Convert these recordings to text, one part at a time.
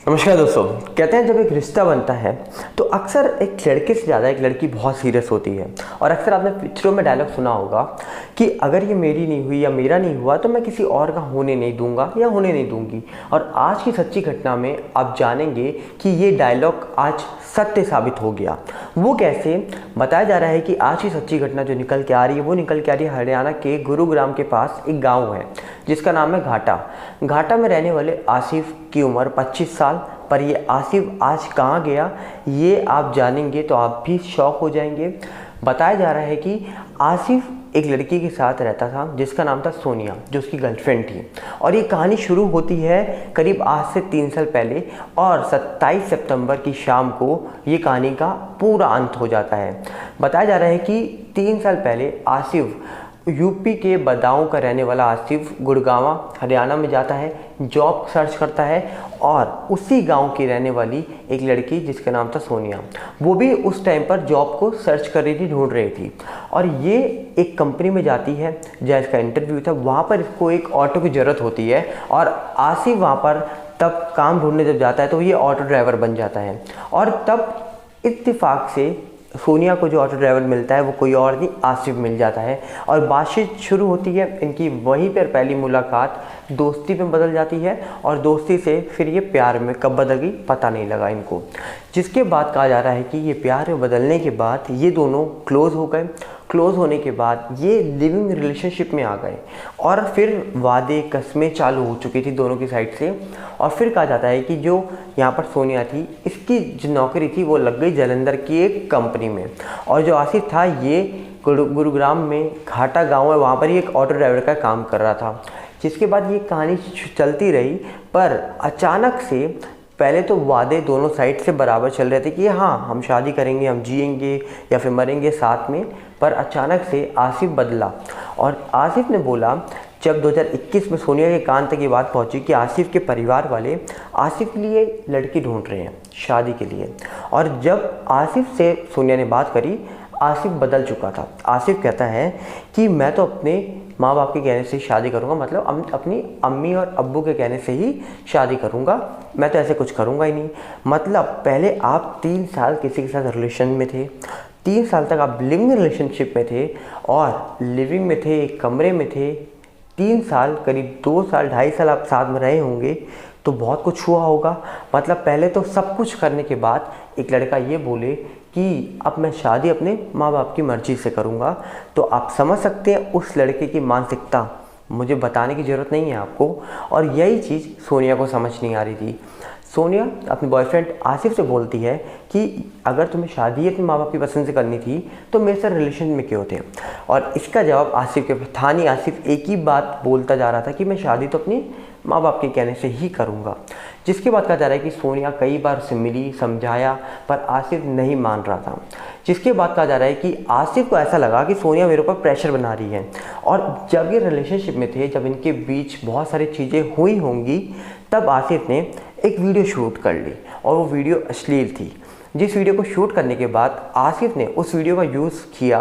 नमस्कार दोस्तों। कहते हैं जब एक रिश्ता बनता है तो अक्सर एक लड़के से ज़्यादा एक लड़की बहुत सीरियस होती है। और अक्सर आपने पिक्चरों में डायलॉग सुना होगा कि अगर ये मेरी नहीं हुई या मेरा नहीं हुआ तो मैं किसी और का होने नहीं दूंगा या होने नहीं दूंगी। और आज की सच्ची घटना में आप जानेंगे कि ये डायलॉग आज सत्य साबित हो गया। वो कैसे, बताया जा रहा है कि आज की सच्ची घटना जो निकल के आ रही है वो निकल के आ रही है हरियाणा के गुरुग्राम के पास एक गाँव है जिसका नाम है घाटा। घाटा में रहने वाले आसिफ की उम्र 25 साल। पर ये आसिफ आज कहाँ गया ये आप जानेंगे तो आप भी शॉक हो जाएंगे। बताया जा रहा है कि आसिफ एक लड़की के साथ रहता था जिसका नाम था सोनिया, जो उसकी गर्लफ्रेंड थी। और ये कहानी शुरू होती है करीब आज से 3 साल पहले और 27 सितंबर की शाम को ये कहानी का पूरा अंत हो जाता है। बताया जा रहा है कि 3 साल पहले आसिफ, यूपी के बदाऊं का रहने वाला आसिफ गुड़गांव हरियाणा में जाता है, जॉब सर्च करता है और उसी गांव की रहने वाली एक लड़की जिसका नाम था सोनिया, वो भी उस टाइम पर जॉब को सर्च कर रही थी, ढूंढ रही थी। और ये एक कंपनी में जाती है जहाँ इसका इंटरव्यू था। वहाँ पर इसको एक ऑटो की ज़रूरत होती है और आसिफ वहाँ पर तब काम ढूंढने जब जाता है तो ये ऑटो ड्राइवर बन जाता है। और तब इत्तेफाक से सोनिया को जो ऑटो ड्राइवर मिलता है वो कोई और नहीं, आसिफ मिल जाता है। और बातचीत शुरू होती है इनकी। वहीं पर पहली मुलाकात दोस्ती में बदल जाती है और दोस्ती से फिर ये प्यार में कब बदल गई पता नहीं लगा इनको। जिसके बाद कहा जा रहा है कि ये प्यार में बदलने के बाद ये दोनों क्लोज़ हो गए। क्लोज़ होने के बाद ये लिविंग रिलेशनशिप में आ गए और फिर वादे कस्में चालू हो चुकी थी दोनों की साइड से। और फिर कहा जाता है कि जो यहाँ पर सोनिया थी, इसकी जो नौकरी थी वो लग गई जालंधर की एक कंपनी में। और जो आसिफ था ये गुरुग्राम में घाटा गांव है, वहाँ पर ही एक ऑटो ड्राइवर का काम कर रहा था। जिसके बाद ये कहानी चलती रही पर अचानक से पहले तो वादे दोनों साइड से बराबर चल रहे थे कि हाँ हम शादी करेंगे, हम जिएंगे या फिर मरेंगे साथ में। पर अचानक से आसिफ बदला और आसिफ ने बोला, जब 2021 में सोनिया के कान तक ये बात पहुंची कि आसिफ के परिवार वाले आसिफ के लिए लड़की ढूंढ रहे हैं शादी के लिए। और जब आसिफ से सोनिया ने बात करी, आसिफ बदल चुका था। आसिफ कहता है कि मैं तो अपने माँ बाप के कहने से शादी करूँगा, मतलब अपनी अम्मी और अब्बू के कहने से ही शादी करूँगा, मैं तो ऐसे कुछ करूँगा ही नहीं। मतलब पहले आप 3 साल किसी के साथ रिलेशन में थे, 3 साल तक आप लिविंग रिलेशनशिप में थे और लिविंग में थे, एक कमरे में थे। 3 साल, करीब 2 साल 2.5 साल आप साथ में रहे होंगे तो बहुत कुछ हुआ होगा। मतलब पहले तो सब कुछ करने के बाद एक लड़का ये बोले कि अब मैं शादी अपने माँ बाप की मर्ज़ी से करूँगा, तो आप समझ सकते हैं उस लड़के की मानसिकता। मुझे बताने की ज़रूरत नहीं है आपको। और यही चीज़ सोनिया को समझ नहीं आ रही थी। सोनिया अपने बॉयफ्रेंड आसिफ से बोलती है कि अगर तुम्हें शादी अपने माँ बाप की पसंद से करनी थी तो मेरे साथ रिलेशन में क्यों थे। और इसका जवाब आसिफ के था नहीं। आसिफ एक ही बात बोलता जा रहा था कि मैं शादी तो अपने माँ बाप के कहने से ही करूँगा। जिसके बाद कहा जा रहा है कि सोनिया कई बार उससे मिली, समझाया, पर आसिफ नहीं मान रहा था। जिसके बाद कहा जा रहा है कि आसिफ को ऐसा लगा कि सोनिया मेरे ऊपर प्रेशर बना रही है। और जब ये रिलेशनशिप में थे, जब इनके बीच बहुत सारी चीज़ें हुई होंगी, तब आसिफ ने एक वीडियो शूट कर ली और वो वीडियो अश्लील थी। जिस वीडियो को शूट करने के बाद आसिफ ने उस वीडियो का यूज़ किया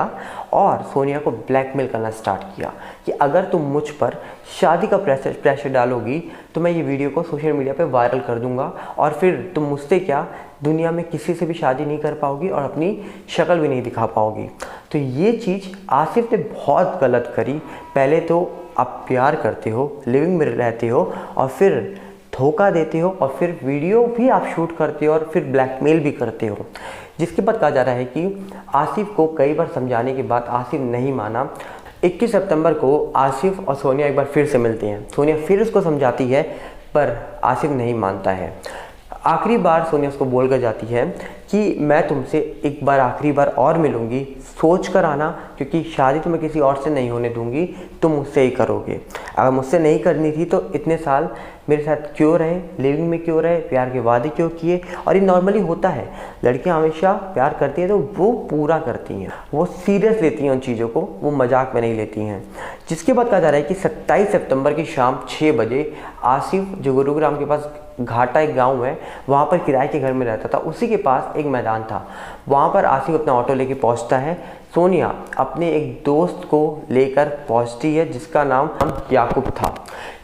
और सोनिया को ब्लैकमेल करना स्टार्ट किया कि अगर तुम मुझ पर शादी का प्रेशर डालोगी तो मैं ये वीडियो को सोशल मीडिया पे वायरल कर दूंगा और फिर तुम मुझसे क्या दुनिया में किसी से भी शादी नहीं कर पाओगी और अपनी शक्ल भी नहीं दिखा पाओगी। तो ये चीज़ आसिफ ने बहुत गलत करी। पहले तो आप प्यार करते हो, लिविंग में रहते हो और फिर धोखा देते हो और फिर वीडियो भी आप शूट करते हो और फिर ब्लैकमेल भी करते हो। जिसके बाद कहा जा रहा है कि आसिफ को कई बार समझाने के बाद आसिफ नहीं माना। 21 सितंबर को आसिफ और सोनिया एक बार फिर से मिलते हैं। सोनिया फिर उसको समझाती है पर आसिफ नहीं मानता है। आखिरी बार सोनिया उसको बोल कर जाती है कि मैं तुमसे एक बार आखिरी बार और मिलूंगी, सोच कर आना, क्योंकि शादी तो मैं किसी और से नहीं होने दूंगी, तुम मुझसे ही करोगे। अगर मुझसे नहीं करनी थी तो इतने साल मेरे साथ क्यों रहे, लिविंग में क्यों रहे, प्यार के वादे क्यों किए। और ये नॉर्मली होता है, लड़कियां हमेशा प्यार करती हैं तो वो पूरा करती हैं, वो सीरियस लेती हैं उन चीज़ों को, वो मजाक में नहीं लेती हैं। जिसके बाद कहा जा रहा है कि 27 सितंबर की शाम 6 बजे आसिफ, जो गुरुग्राम के पास घाटा एक गांव है, वहाँ पर किराए के घर में रहता था, उसी के पास एक मैदान था। वहाँ पर आसिफ अपना ऑटो लेके पहुँचता है। सोनिया अपने एक दोस्त को लेकर पहुंचती है जिसका नाम याकूब था।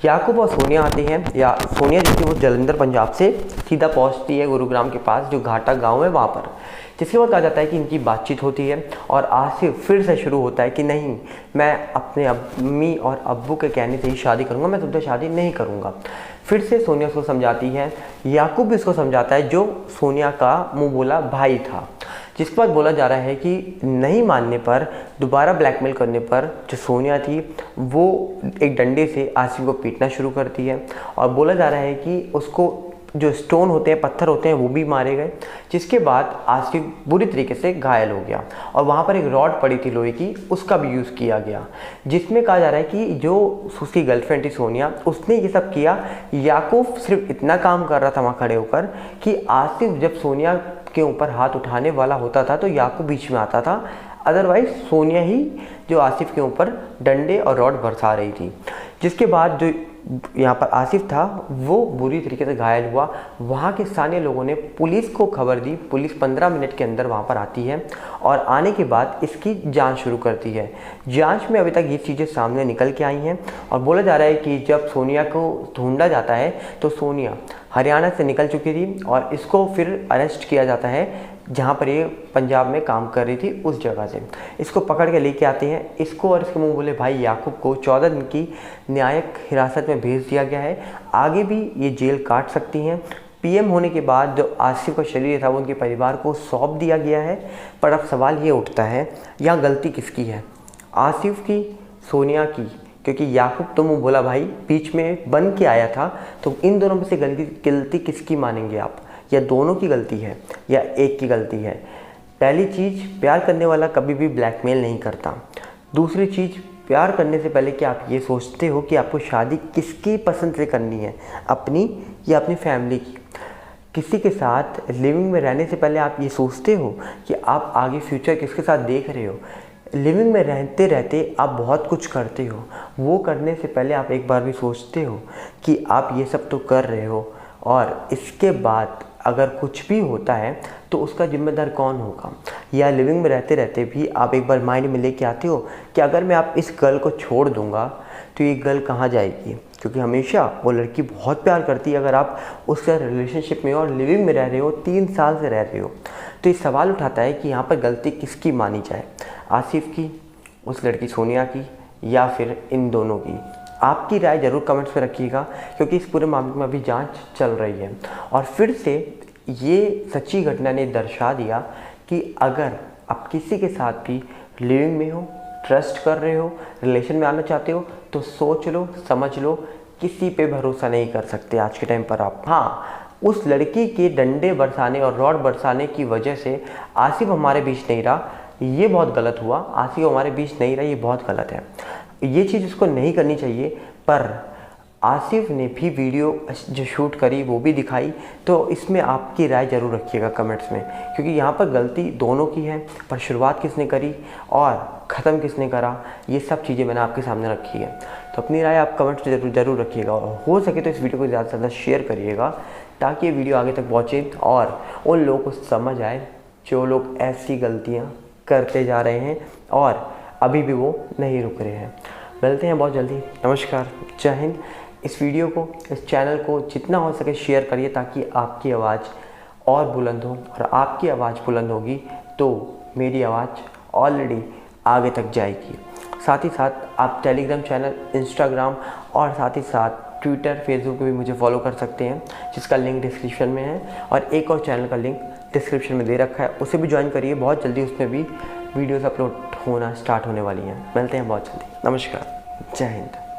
याकूब और सोनिया आती हैं, या सोनिया जो थी वो जलंधर पंजाब से सीधा पहुंचती है गुरुग्राम के पास जो घाटा गांव है वहाँ पर। जिसके बाद कहा जाता है कि इनकी बातचीत होती है और आसिफ फिर से शुरू होता है कि नहीं, मैं अपने अम्मी और अब्बू के कहने से ही शादी करूँगा, मैं तुमसे शादी नहीं करूँगा। फिर से सोनिया उसको समझाती है, याकूब भी उसको समझाता है जो सोनिया का मुँह बोला भाई था। जिसके बाद बोला जा रहा है कि नहीं मानने पर, दोबारा ब्लैकमेल करने पर जो सोनिया थी वो एक डंडे से आसिफ को पीटना शुरू करती है और बोला जा रहा है कि उसको जो स्टोन होते हैं, पत्थर होते हैं, वो भी मारे गए। जिसके बाद आसिफ बुरी तरीके से घायल हो गया और वहाँ पर एक रॉड पड़ी थी लोहे की, उसका भी यूज़ किया गया। जिसमें कहा जा रहा है कि जो उसकी गर्लफ्रेंड थी सोनिया, उसने ये सब किया। याकूब सिर्फ इतना काम कर रहा था वहाँ खड़े होकर कि आसिफ जब सोनिया के ऊपर हाथ उठाने वाला होता था तो याकूब बीच में आता था, अदरवाइज सोनिया ही जो आसिफ के ऊपर डंडे और रॉड बरसा रही थी। जिसके बाद जो यहाँ पर आसिफ था वो बुरी तरीके से घायल हुआ। वहाँ के स्थानीय लोगों ने पुलिस को खबर दी। पुलिस 15 मिनट के अंदर वहाँ पर आती है और आने के बाद इसकी जांच शुरू करती है। जांच में अभी तक ये चीज़ें सामने निकल के आई हैं और बोला जा रहा है कि जब सोनिया को ढूंढा जाता है तो सोनिया हरियाणा से निकल चुकी थी और इसको फिर अरेस्ट किया जाता है जहाँ पर ये पंजाब में काम कर रही थी उस जगह से। इसको पकड़ के लेके आते हैं। इसको और इसके मुँह बोले भाई याकूब को 14 दिन की न्यायिक हिरासत में भेज दिया गया है। आगे भी ये जेल काट सकती हैं। पीएम होने के बाद जो आसिफ का शरीर था वो उनके परिवार को सौंप दिया गया है। पर अब सवाल ये उठता है, यहाँ गलती किसकी है, आसिफ की, सोनिया की? क्योंकि याकूब तो मुँह बोला भाई बीच में बन के आया था, तो इन दोनों में से गलती किसकी मानेंगे आप? या दोनों की गलती है या एक की गलती है? पहली चीज़, प्यार करने वाला कभी भी ब्लैकमेल नहीं करता। दूसरी चीज़, प्यार करने से पहले क्या आप ये सोचते हो कि आपको शादी किसकी पसंद से करनी है, अपनी या अपनी फैमिली की? किसी के साथ लिविंग में रहने से पहले आप ये सोचते हो कि आप आगे फ्यूचर किसके साथ देख रहे हो? लिविंग में रहते रहते आप बहुत कुछ करते हो, वो करने से पहले आप एक बार भी सोचते हो कि आप ये सब तो कर रहे हो और इसके बाद अगर कुछ भी होता है तो उसका जिम्मेदार कौन होगा? या लिविंग में रहते रहते भी आप एक बार माइंड में लेके आते हो कि अगर मैं आप इस गर्ल को छोड़ दूंगा तो ये गर्ल कहाँ जाएगी? क्योंकि हमेशा वो लड़की बहुत प्यार करती है अगर आप उसका रिलेशनशिप में और लिविंग में रह रहे हो, 3 साल से रह रहे हो। तो ये सवाल उठाता है कि यहाँ पर गलती किसकी मानी जाए, आसिफ की, उस लड़की सोनिया की, या फिर इन दोनों की? आपकी राय ज़रूर कमेंट्स में रखिएगा क्योंकि इस पूरे मामले में अभी जांच चल रही है। और फिर से ये सच्ची घटना ने दर्शा दिया कि अगर आप किसी के साथ भी लिविंग में हो, ट्रस्ट कर रहे हो, रिलेशन में आना चाहते हो तो सोच लो, समझ लो, किसी पे भरोसा नहीं कर सकते आज के टाइम पर आप। हाँ, उस लड़की के डंडे बरसाने और रॉड बरसाने की वजह से आसिफ हमारे बीच नहीं रहा, ये बहुत गलत हुआ। आसिफ हमारे बीच नहीं रहा, ये बहुत गलत है, ये चीज़ उसको नहीं करनी चाहिए। पर आसिफ ने भी वीडियो जो शूट करी वो भी दिखाई, तो इसमें आपकी राय ज़रूर रखिएगा कमेंट्स में, क्योंकि यहाँ पर गलती दोनों की है। पर शुरुआत किसने करी और ख़त्म किसने करा, ये सब चीज़ें मैंने आपके सामने रखी है। तो अपनी राय आप कमेंट्स में ज़रूर रखिएगा और हो सके तो इस वीडियो को ज़्यादा से ज़्यादा शेयर करिएगा ताकि ये वीडियो आगे तक पहुँचे और उन लोगों को समझ आए जो लोग ऐसी गलतियाँ करते जा रहे हैं और अभी भी वो नहीं रुक रहे हैं। मिलते हैं बहुत जल्दी। नमस्कार, जय हिंद। इस वीडियो को, इस चैनल को जितना हो सके शेयर करिए ताकि आपकी आवाज़ और बुलंद हो, और आपकी आवाज़ बुलंद होगी तो मेरी आवाज़ ऑलरेडी आगे तक जाएगी। साथ ही साथ आप टेलीग्राम चैनल, इंस्टाग्राम और साथ ही साथ ट्विटर, फेसबुक पे भी मुझे फॉलो कर सकते हैं जिसका लिंक डिस्क्रिप्शन में है, और एक और चैनल का लिंक डिस्क्रिप्शन में दे रखा है, उसे भी ज्वाइन करिए। बहुत जल्दी उसमें भी वीडियोस अपलोड होना स्टार्ट होने वाली हैं। मिलते हैं बहुत जल्दी। नमस्कार, जय हिंद।